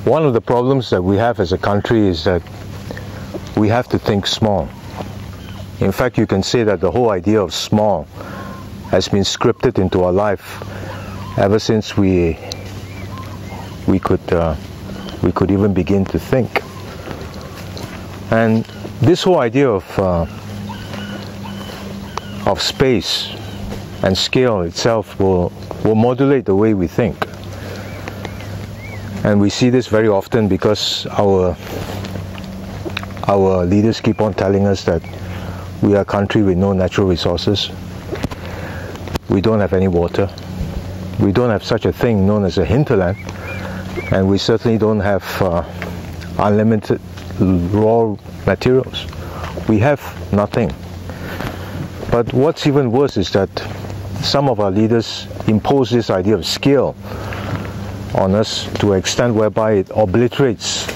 One of the problems that we have as a country is that we have to think small. In fact, you can say that the whole idea of small has been scripted into our life ever since we could even begin to think. And this whole idea of space and scale itself will modulate the way we think. And we see this very often because our leaders keep on telling us that we are a country with no natural resources. We don't have any water. We don't have such a thing known as a hinterland. And we certainly don't have unlimited raw materials. We have nothing. But what's even worse is that some of our leaders impose this idea of scale on us to an extent whereby it obliterates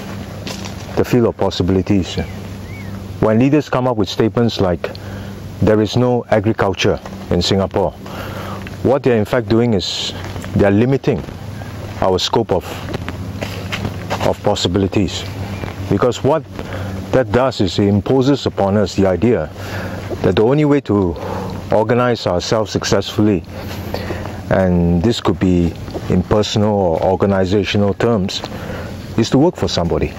the field of possibilities. When leaders come up with statements like, there is no agriculture in Singapore, what they're in fact doing is they're limiting our scope of possibilities. Because what that does is it imposes upon us the idea that the only way to organize ourselves successfully, and this could be in personal or organizational terms, is to work for somebody.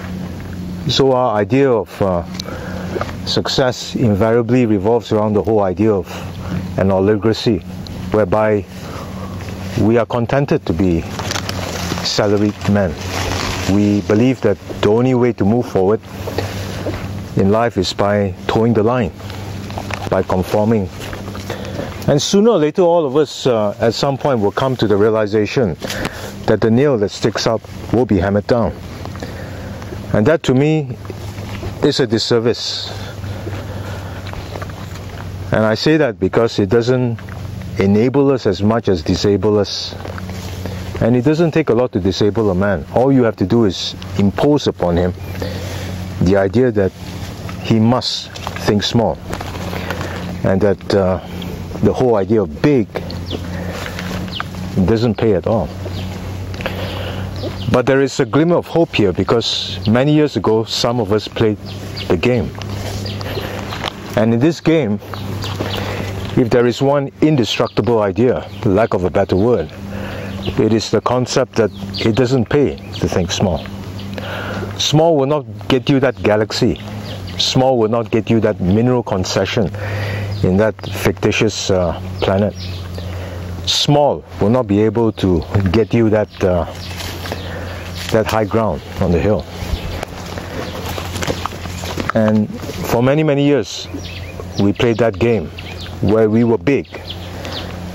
So our idea of success invariably revolves around the whole idea of an oligarchy, whereby we are contented to be salaried men. We believe that the only way to move forward in life is by towing the line, by conforming. And sooner or later, all of us at some point will come to the realization that the nail that sticks up will be hammered down. And that, to me, is a disservice. And I say that because it doesn't enable us as much as disable us. And it doesn't take a lot to disable a man. All you have to do is impose upon him the idea that he must think small, and that the whole idea of big doesn't pay at all. But there is a glimmer of hope here, because many years ago some of us played the game. And in this game, if there is one indestructible idea, lack of a better word, it is the concept that it doesn't pay to think small. Small will not get you that galaxy. Small will not get you that mineral concession in that fictitious planet. Small will not be able to get you that high ground on the hill. And for many, many years, we played that game where we were big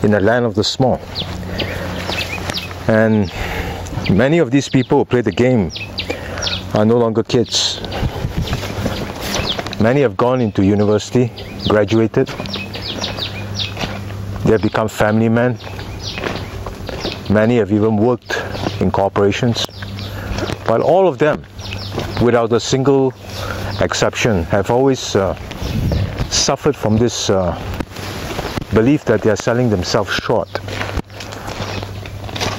in the land of the small. And many of these people who play the game are no longer kids. Many have gone into university, graduated. They have become family men. Many have even worked in corporations. But all of them, without a single exception, have always suffered from this belief that they are selling themselves short,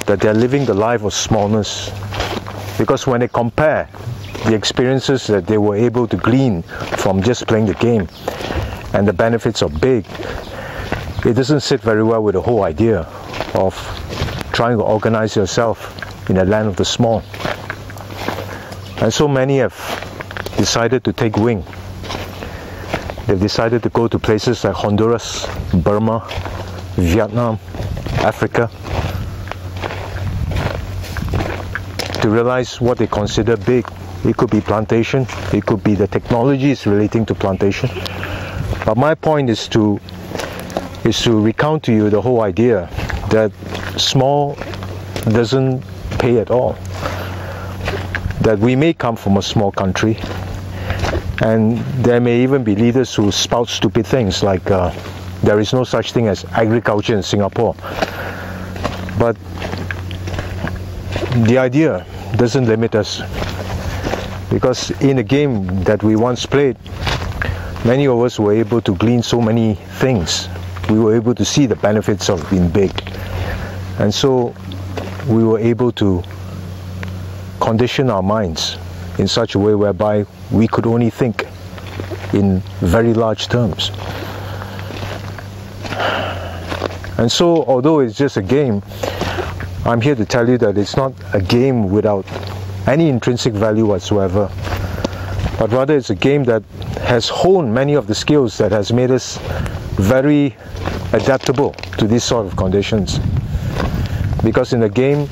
that they are living the life of smallness. Because when they compare the experiences that they were able to glean from just playing the game and the benefits of big, it doesn't sit very well with the whole idea of trying to organize yourself in the land of the small. And so many have decided to take wing. They've decided to go to places like Honduras, Burma, Vietnam, Africa, to realize what they consider big. It could be plantation, it could be the technologies relating to plantation. But my point is to recount to you the whole idea that small doesn't pay at all. That we may come from a small country, and there may even be leaders who spout stupid things like there is no such thing as agriculture in Singapore. But the idea doesn't limit us, because in a game that we once played, many of us were able to glean so many things. We were able to see the benefits of being big, and so we were able to condition our minds in such a way whereby we could only think in very large terms. And so, although it's just a game, I'm here to tell you that it's not a game without any intrinsic value whatsoever, but rather it's a game that has honed many of the skills that has made us very adaptable to these sort of conditions. Because in the game,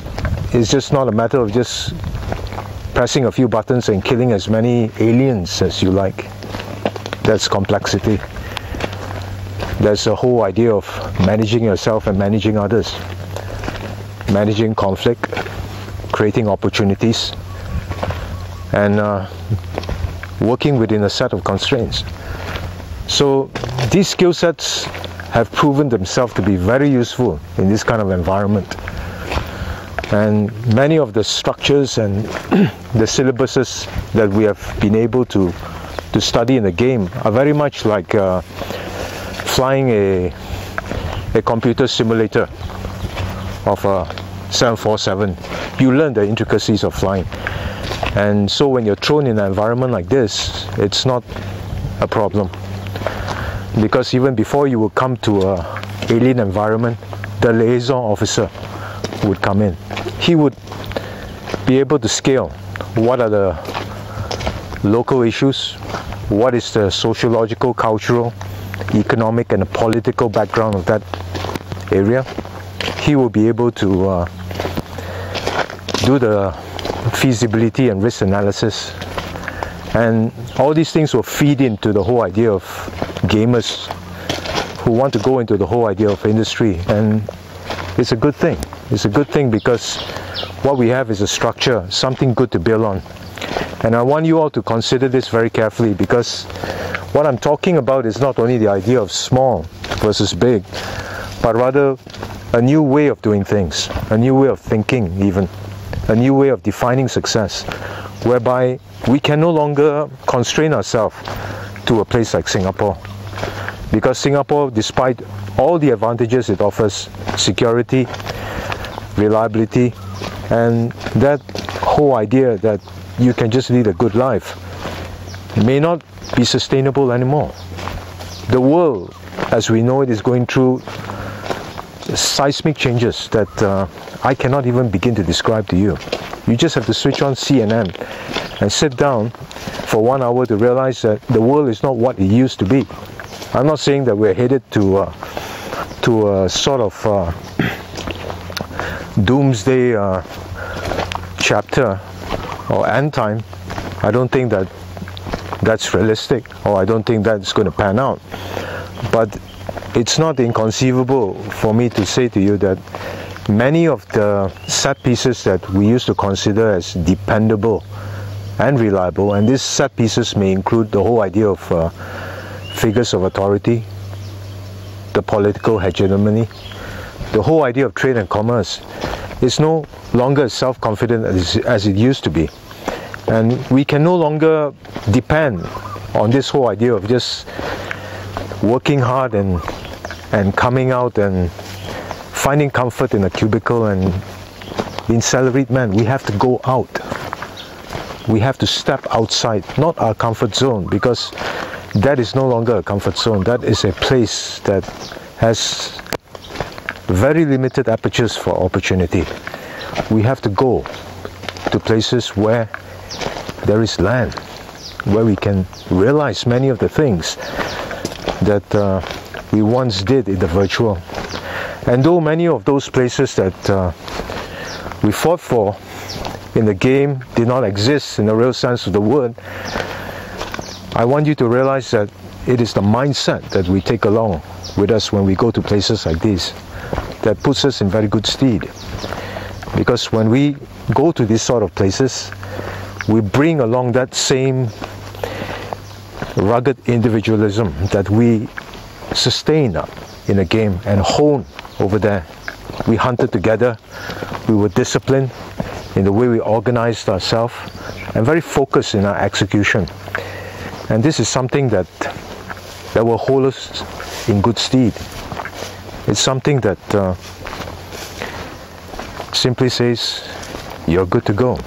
it's just not a matter of just pressing a few buttons and killing as many aliens as you like. That's complexity. There's a whole idea of managing yourself and managing others, managing conflict, creating opportunities, and working within a set of constraints. So these skill sets have proven themselves to be very useful in this kind of environment. And many of the structures and the syllabuses that we have been able to study in the game are very much like flying a computer simulator of a 747. You learn the intricacies of flying. And so when you're thrown in an environment like this, it's not a problem. Because even before you would come to an alien environment, the liaison officer would come in. He would be able to scale what are the local issues, what is the sociological, cultural, economic and political background of that area. He will be able to do the feasibility and risk analysis, and all these things will feed into the whole idea of gamers who want to go into the whole idea of industry. And it's a good thing. It's a good thing because what we have is a structure, something good to build on. And I want you all to consider this very carefully, because what I'm talking about is not only the idea of small versus big, but rather a new way of doing things, a new way of thinking even, a new way of defining success, whereby we can no longer constrain ourselves to a place like Singapore. Because Singapore, despite all the advantages it offers, security, reliability, and that whole idea that you can just lead a good life, may not be sustainable anymore. The world, as we know it, is going through seismic changes that I cannot even begin to describe to you. You just have to switch on CNN and sit down for 1 hour to realize that the world is not what it used to be. I'm not saying that we're headed to a sort of doomsday chapter or end time. I don't think that that's realistic, or I don't think that's going to pan out. But it's not inconceivable for me to say to you that many of the set pieces that we used to consider as dependable and reliable, and these set pieces may include the whole idea of figures of authority, the political hegemony, the whole idea of trade and commerce, is no longer as self-confident as it used to be. And we can no longer depend on this whole idea of just working hard and coming out and finding comfort in a cubicle and being salaried man. We have to go out. We have to step outside, not our comfort zone, because that is no longer a comfort zone. That is a place that has very limited apertures for opportunity. We have to go to places where there is land, where we can realize many of the things that we once did in the virtual. And though many of those places that we fought for in the game did not exist in the real sense of the word, I want you to realize that it is the mindset that we take along with us when we go to places like these that puts us in very good stead. Because when we go to these sort of places, we bring along that same rugged individualism that we sustain in a game and hone over there. We hunted together, we were disciplined in the way we organized ourselves, and very focused in our execution. And this is something that will hold us in good stead. It's something that simply says, you're good to go.